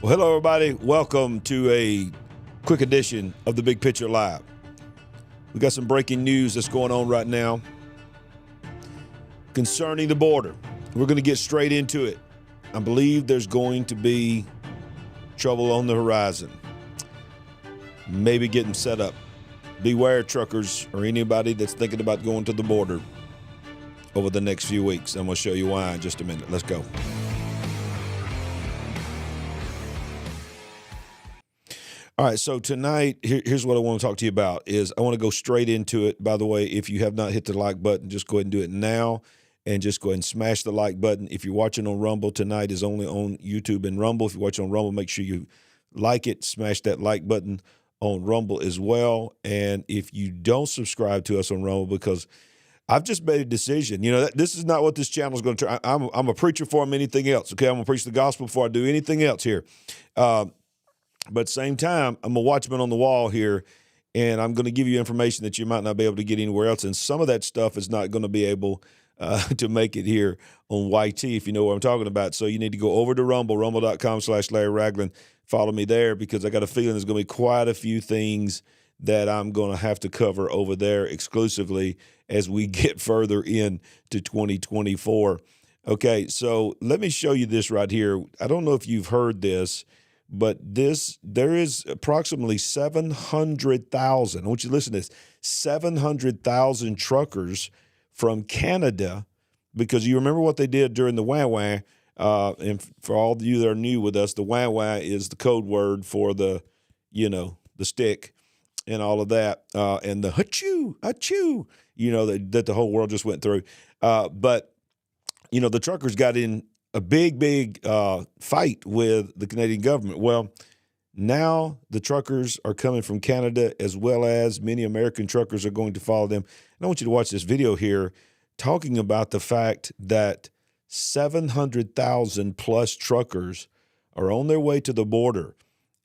Well, hello, everybody. Welcome to a quick edition of the Big Picture Live. We got some breaking news that's going on right now concerning the border. We're going to get straight into it. I believe there's going to be trouble on the horizon, maybe getting set up. Beware, truckers or anybody that's thinking about going to the border over the next few weeks. I'm going to show you why in just a minute. Let's go. All right, so tonight, here's what I want to talk to you about is I want to go straight into it. By the way, if you have not hit the like button, just go ahead and do it now and just go ahead and smash the like button. If you're watching on Rumble, tonight is only on YouTube and Rumble. If you're watching on Rumble, make sure you like it, smash that like button on Rumble as well. And if you don't subscribe to us on Rumble, because I've just made a decision, this is not what this channel is going to try. I'm a preacher before I'm anything else, okay? I'm going to preach the gospel before I do anything else here. But at the same time, I'm a watchman on the wall here, and I'm going to give you information that you might not be able to get anywhere else. And some of that stuff is not going to be able to make it here on YT, if you know what I'm talking about. So you need to go over to Rumble, rumble.com/Larry Ragland. Follow me there because I got a feeling there's going to be quite a few things that I'm going to have to cover over there exclusively as we get further into 2024. Okay, so let me show you this right here. I don't know if you've heard this, but there is approximately 700,000, I want you to listen to this, 700,000 truckers from Canada, because you remember what they did during the wah-wah, and for all of you that are new with us, the wah-wah is the code word for the stick and all of that, and the achoo, that the whole world just went through. But the truckers got in a big fight with the Canadian government. Well, now the truckers are coming from Canada, as well as many American truckers are going to follow them. And I want you to watch this video here talking about the fact that 700,000 plus truckers are on their way to the border.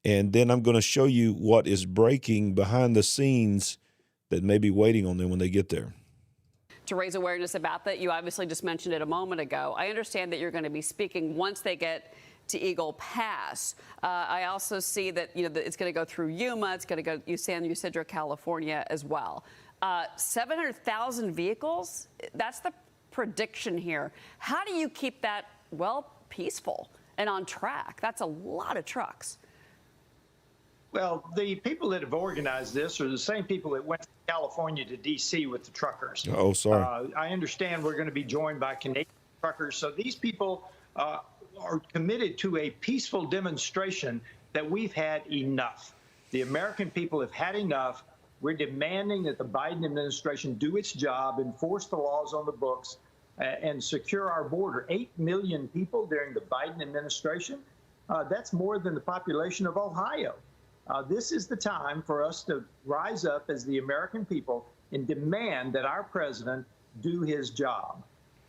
And then I'm going to show you what is breaking behind the scenes that may be waiting on them when they get there. To raise awareness about that, you obviously just mentioned it a moment ago. I understand that you're going to be speaking once they get to Eagle Pass. I also see that it's going to go through Yuma. It's going to go San Ysidro, California as well. 700,000 vehicles. That's the prediction here. How do you keep that peaceful and on track? That's a lot of trucks. Well, the people that have organized this are the same people that went from California to D.C. with the truckers. Oh, sorry. I understand we're going to be joined by Canadian truckers. So these people are committed to a peaceful demonstration that we've had enough. The American people have had enough. We're demanding that the Biden administration do its job, enforce the laws on the books, and secure our border. 8 million people during the Biden administration. That's more than the population of Ohio. This is the time for us to rise up as the American people and demand that our president do his job.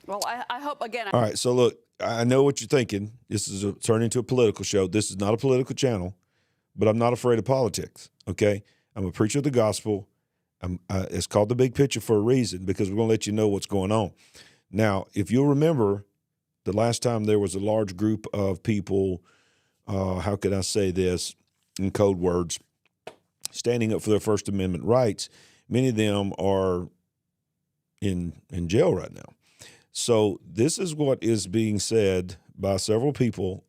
Well, I hope, again. All right, so look, I know what you're thinking. This is turning into a political show. This is not a political channel, but I'm not afraid of politics, okay? I'm a preacher of the gospel. It's called The Big Picture for a reason, because we're going to let you know what's going on. Now, if you'll remember, the last time there was a large group of people, how could I say this in code words, standing up for their First Amendment rights, many of them are in jail right now. So this is what is being said by several people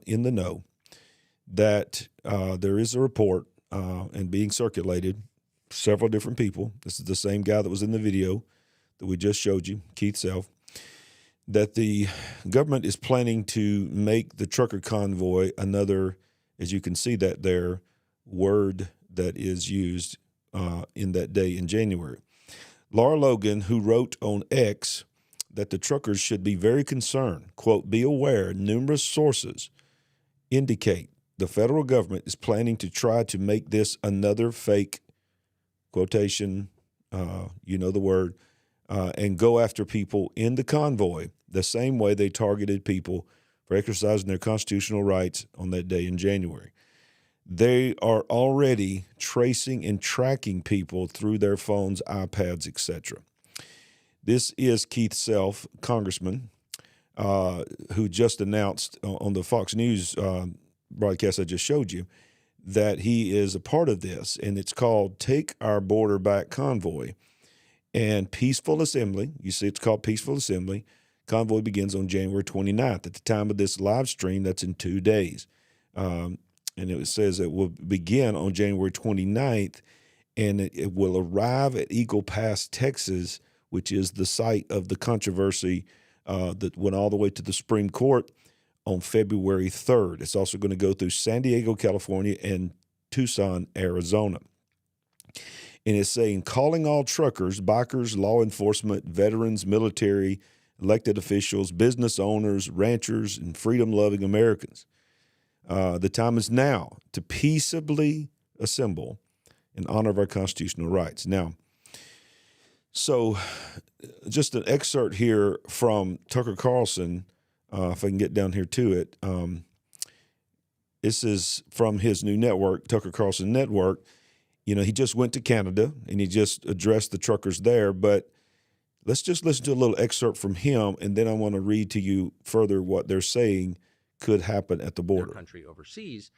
in the know, that there is a report and being circulated, several different people. This is the same guy that was in the video that we just showed you, Keith Self, that the government is planning to make the Trucker Convoy another, as you can see that there, word that is used in that day in January. Laura Logan, who wrote on X that the truckers should be very concerned, quote, "Be aware, numerous sources indicate the federal government is planning to try to make this another fake," quotation, you know the word, and go after people in the convoy the same way they targeted people for exercising their constitutional rights on that day in January. They are already tracing and tracking people through their phones, iPads, etc. This is Keith Self, congressman, who just announced on the Fox News broadcast I just showed you, that he is a part of this, and it's called Take Our Border Back Convoy. And Peaceful Assembly, you see it's called Peaceful Assembly. Convoy begins on January 29th. At the time of this live stream, that's in 2 days. And it says it will begin on January 29th, and it will arrive at Eagle Pass, Texas, which is the site of the controversy that went all the way to the Supreme Court on February 3rd. It's also going to go through San Diego, California, and Tucson, Arizona. And it's saying, calling all truckers, bikers, law enforcement, veterans, military, elected officials, business owners, ranchers, and freedom-loving Americans. The time is now to peaceably assemble in honor of our constitutional rights. Now, so just an excerpt here from Tucker Carlson, if I can get down here to it. This is from his new network, Tucker Carlson Network. You know, he just went to Canada, and he just addressed the truckers there. But let's just listen to a little excerpt from him, and then I want to read to you further what they're saying could happen at the border. Their country overseas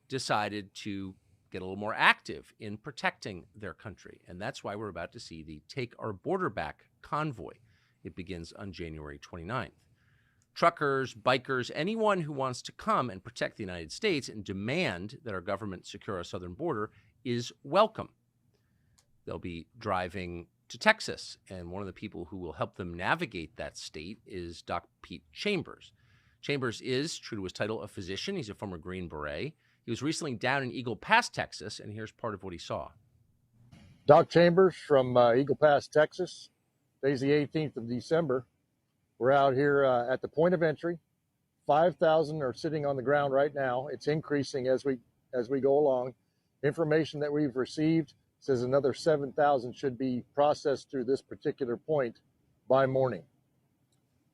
decided to get a little more active in protecting their country. And that's why we're about to see the Take Our Border Back Convoy. It begins on January 29th. Truckers, bikers, anyone who wants to come and protect the United States and demand that our government secure our southern border is welcome. They'll be driving to Texas, and one of the people who will help them navigate that state is Doc Pete Chambers. Chambers is, true to his title, a physician. He's a former Green Beret. He was recently down in Eagle Pass, Texas, and here's part of what he saw. Doc Chambers from Eagle Pass, Texas. Today's the 18th of December. We're out here at the point of entry. 5,000 are sitting on the ground right now. It's increasing as we go along. Information that we've received says another 7,000 should be processed through this particular point by morning.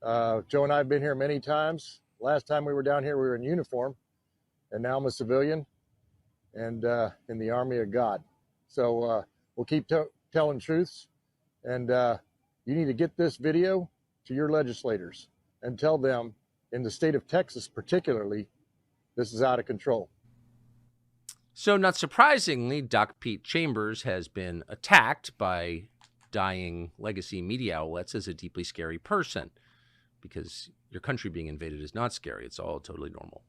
Joe and I have been here many times. Last time we were down here, we were in uniform, and now I'm a civilian and in the Army of God. So we'll keep telling truths, and you need to get this video to your legislators and tell them, in the state of Texas particularly, this is out of control. So not surprisingly, Doc Pete Chambers has been attacked by dying legacy media outlets as a deeply scary person, because your country being invaded is not scary. It's all totally normal.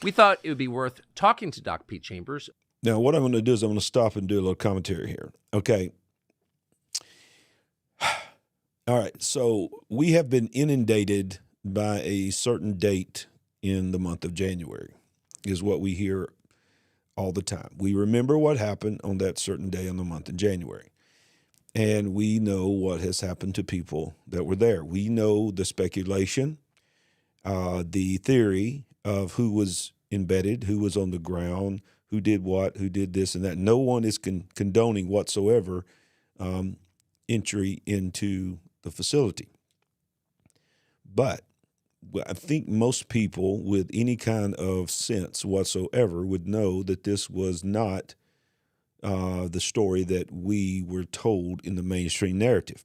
We thought it would be worth talking to Doc Pete Chambers. Now, what I'm going to do is I'm going to stop and do a little commentary here. Okay. All right. So we have been inundated by a certain date in the month of January, is what we hear all the time. We remember what happened on that certain day in the month of January. And we know what has happened to people that were there. We know the speculation, the theory of who was embedded, who was on the ground, who did what, who did this and that. No one is condoning whatsoever entry into the facility. But I think most people with any kind of sense whatsoever would know that this was not the story that we were told in the mainstream narrative.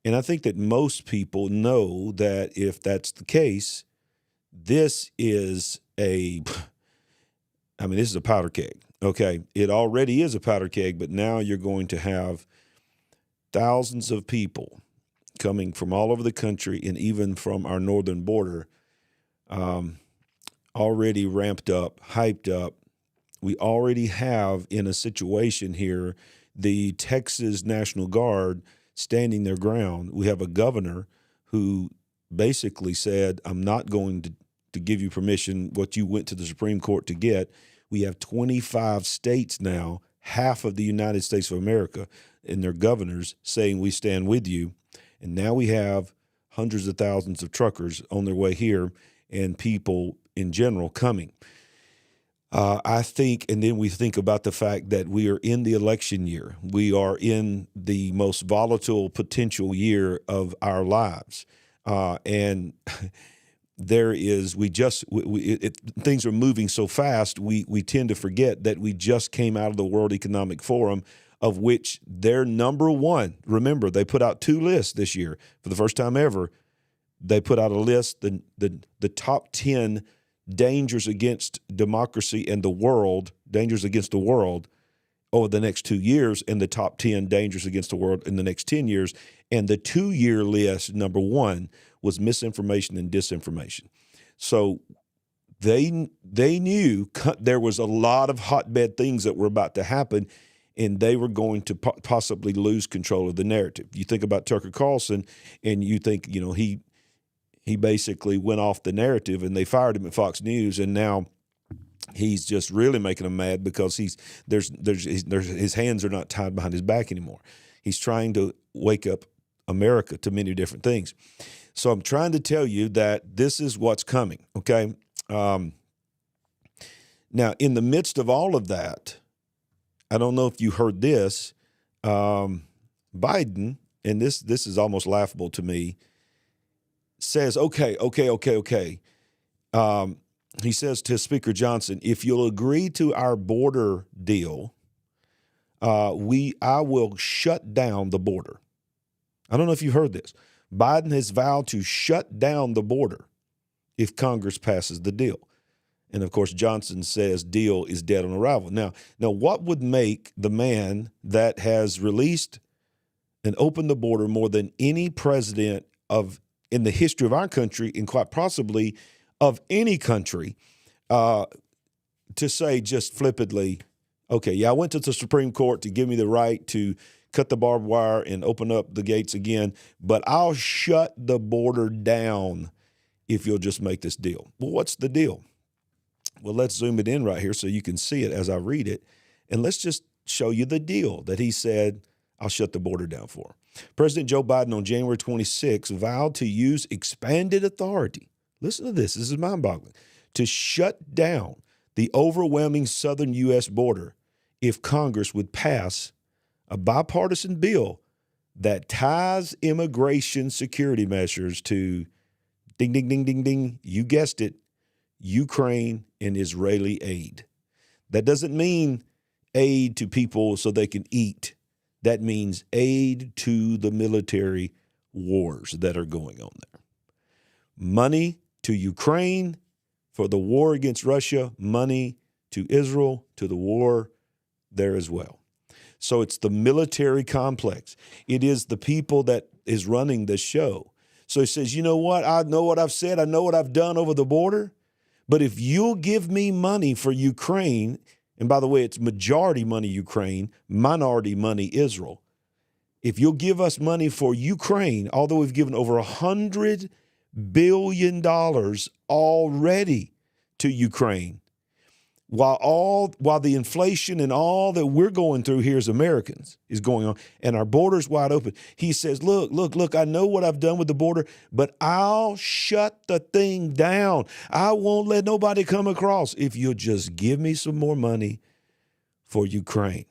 And I think that most people know that if that's the case, this is a powder keg. Okay. It already is a powder keg, but now you're going to have thousands of people coming from all over the country and even from our northern border, already ramped up, hyped up. We already have in a situation here the Texas National Guard standing their ground. We have a governor who basically said, I'm not going to give you permission, what you went to the Supreme Court to get. We have 25 states now, half of the United States of America, and their governors saying we stand with you. And now we have hundreds of thousands of truckers on their way here and people in general coming. I think, and then we think about the fact that we are in the election year. We are in the most volatile potential year of our lives. And there is, things are moving so fast, we tend to forget that we just came out of the World Economic Forum, of which their number one, remember, they put out 2 lists this year. For the first time ever, they put out a list, the top 10 dangers against democracy and the world, dangers against the world over the next 2 years, and the top 10 dangers against the world in the next 10 years. And the 2-year list, number one, was misinformation and disinformation. So they knew there was a lot of hotbed things that were about to happen, and they were going to possibly lose control of the narrative. You think about Tucker Carlson, and you think, he basically went off the narrative, and they fired him at Fox News, and now he's just really making them mad because his hands are not tied behind his back anymore. He's trying to wake up America to many different things. So I'm trying to tell you that this is what's coming, okay? Now, in the midst of all of that, I don't know if you heard this, Biden, and this is almost laughable to me, says, okay. He says to Speaker Johnson, if you'll agree to our border deal, I will shut down the border. I don't know if you heard this. Biden has vowed to shut down the border if Congress passes the deal. And, of course, Johnson says deal is dead on arrival. Now, what would make the man that has released and opened the border more than any president in the history of our country, and quite possibly of any country, to say just flippantly, okay, yeah, I went to the Supreme Court to give me the right to cut the barbed wire and open up the gates again, but I'll shut the border down if you'll just make this deal. Well, what's the deal? Well, let's zoom it in right here so you can see it as I read it, and let's just show you the deal that he said I'll shut the border down for. President Joe Biden on January 26 vowed to use expanded authority. Listen to this. This is mind-boggling. To shut down the overwhelming southern U.S. border if Congress would pass a bipartisan bill that ties immigration security measures to, ding, ding, ding, ding, ding, you guessed it, Ukraine and Israeli aid. That doesn't mean aid to people so they can eat. That means aid to the military wars that are going on there. Money to Ukraine for the war against Russia, money to Israel to the war there as well. So it's the military complex. It is the people that is running the show. So he says, you know what? I know what I've said. I know what I've done over the border. But if you'll give me money for Ukraine, and by the way, it's majority money Ukraine, minority money Israel. If you'll give us money for Ukraine, although we've given over $100 billion already to Ukraine, while the inflation and all that we're going through here as Americans is going on, and our border's wide open, he says, look, I know what I've done with the border, but I'll shut the thing down. I won't let nobody come across if you'll just give me some more money for Ukraine.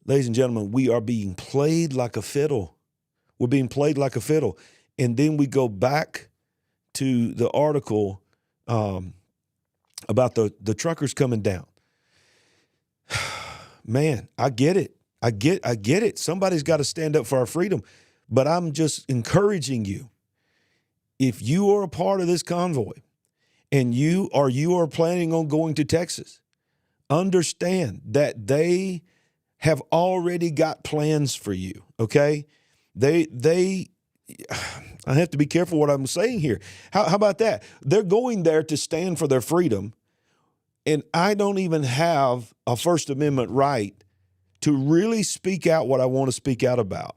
Ladies and gentlemen, we are being played like a fiddle. We're being played like a fiddle. And then we go back to the article about the truckers coming down. Man, I get it. I get it. Somebody's got to stand up for our freedom. But I'm just encouraging you. If you are a part of this convoy and you are planning on going to Texas, understand that they have already got plans for you, okay? I have to be careful what I'm saying here. How about that? They're going there to stand for their freedom, and I don't even have a First Amendment right to really speak out what I want to speak out about.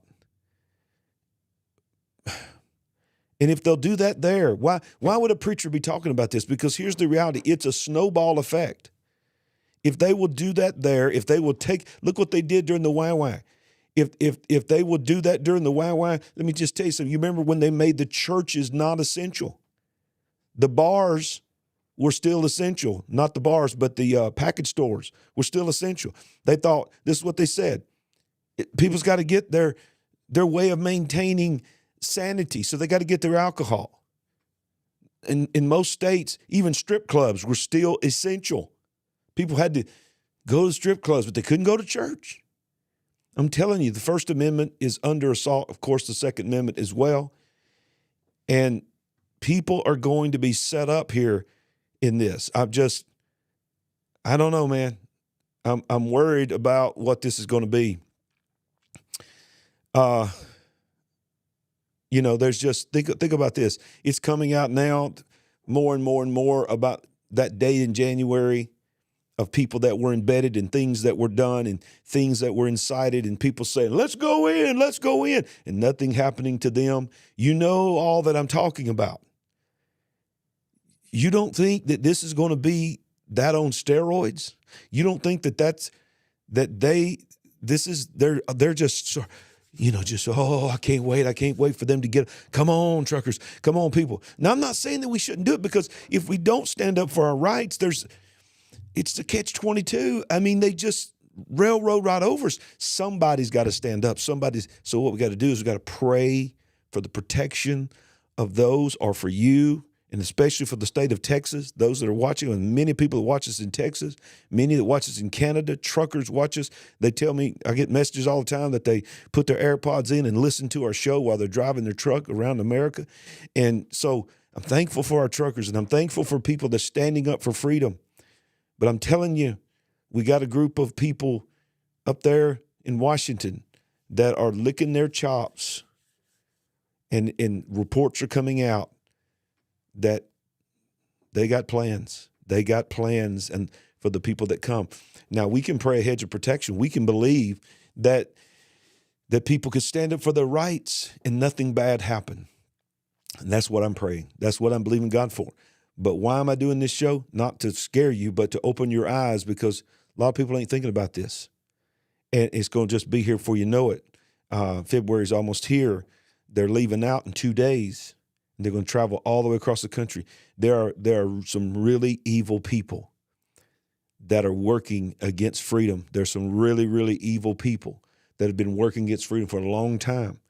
And if they'll do that there, why would a preacher be talking about this? Because here's the reality. It's a snowball effect. If they will do that there, if they will look what they did during the YY. If they will do that during the YY, let me just tell you something. You remember when they made the churches not essential? The bars were still essential. Not the bars, but the package stores were still essential. They thought, this is what they said. People's got to get their way of maintaining sanity, so they got to get their alcohol. In most states, even strip clubs were still essential. People had to go to strip clubs, but they couldn't go to church. I'm telling you, the First Amendment is under assault. Of course, the Second Amendment as well. And people are going to be set up here in this. I don't know, man. I'm worried about what this is going to be. There's just think about this. It's coming out now more and more and more about that day in January of people that were embedded and things that were done and things that were incited and people saying, let's go in, and nothing happening to them. You know all that I'm talking about. You don't think that this is going to be that on steroids? You don't think that they're just, I can't wait for them to get, come on, truckers, come on, people. Now, I'm not saying that we shouldn't do it, because if we don't stand up for our rights, it's the catch-22. I mean, they just railroad right over us. Somebody's got to stand up. So what we got to do is we got to pray for the protection of those, or for you, and especially for the state of Texas, those that are watching, and many people that watch us in Texas, many that watch us in Canada, truckers watch us. They tell me, I get messages all the time that they put their AirPods in and listen to our show while they're driving their truck around America. And so I'm thankful for our truckers, and I'm thankful for people that's standing up for freedom. But I'm telling you, we got a group of people up there in Washington that are licking their chops, and reports are coming out that they got plans. They got plans, and for the people that come. Now, we can pray a hedge of protection. We can believe that people could stand up for their rights and nothing bad happen. And that's what I'm praying. That's what I'm believing God for. But why am I doing this show? Not to scare you, but to open your eyes, because a lot of people ain't thinking about this. And it's going to just be here before you know it. February's almost here. They're leaving out in 2 days. And they're going to travel all the way across the country. There are some really evil people that are working against freedom. There's some really, really evil people that have been working against freedom for a long time.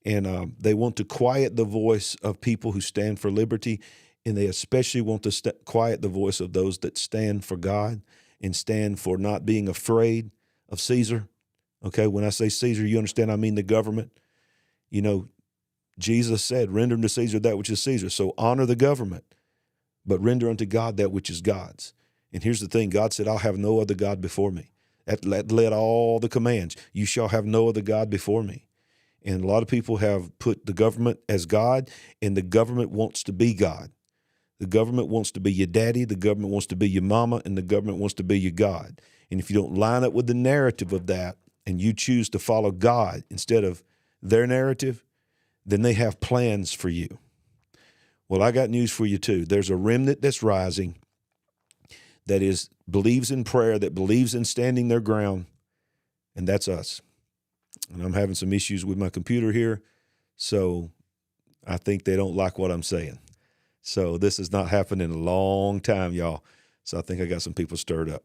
And they want to quiet the voice of people who stand for liberty. And they especially want to quiet the voice of those that stand for God and stand for not being afraid of Caesar. Okay, when I say Caesar, you understand I mean the government. Jesus said, render unto Caesar that which is Caesar. So honor the government, but render unto God that which is God's. And here's the thing. God said, I'll have no other God before me. That led all the commands. You shall have no other God before me. And a lot of people have put the government as God, and the government wants to be God. The government wants to be your daddy. The government wants to be your mama, and the government wants to be your God. And if you don't line up with the narrative of that, and you choose to follow God instead of their narrative, then they have plans for you. Well, I got news for you too. There's a remnant that's rising that believes in prayer, that believes in standing their ground, and that's us. And I'm having some issues with my computer here, so I think they don't like what I'm saying. So this has not happened in a long time, y'all. So I think I got some people stirred up.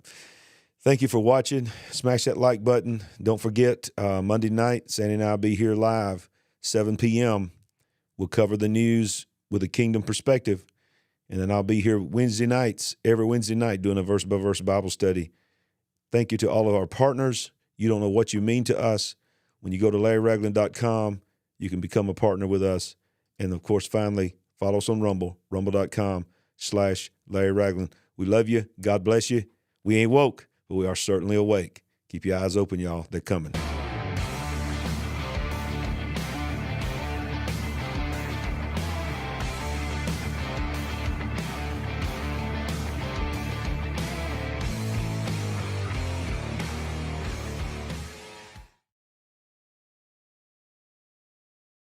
Thank you for watching. Smash that like button. Don't forget, Monday night, Sandy and I will be here live, 7 p.m. We'll cover the news with a kingdom perspective. And then I'll be here Wednesday nights, every Wednesday night, doing a verse-by-verse Bible study. Thank you to all of our partners. You don't know what you mean to us. When you go to LarryRagland.com, you can become a partner with us. And, of course, finally, follow us on Rumble, rumble.com/Larry Ragland. We love you. God bless you. We ain't woke, but we are certainly awake. Keep your eyes open, y'all. They're coming.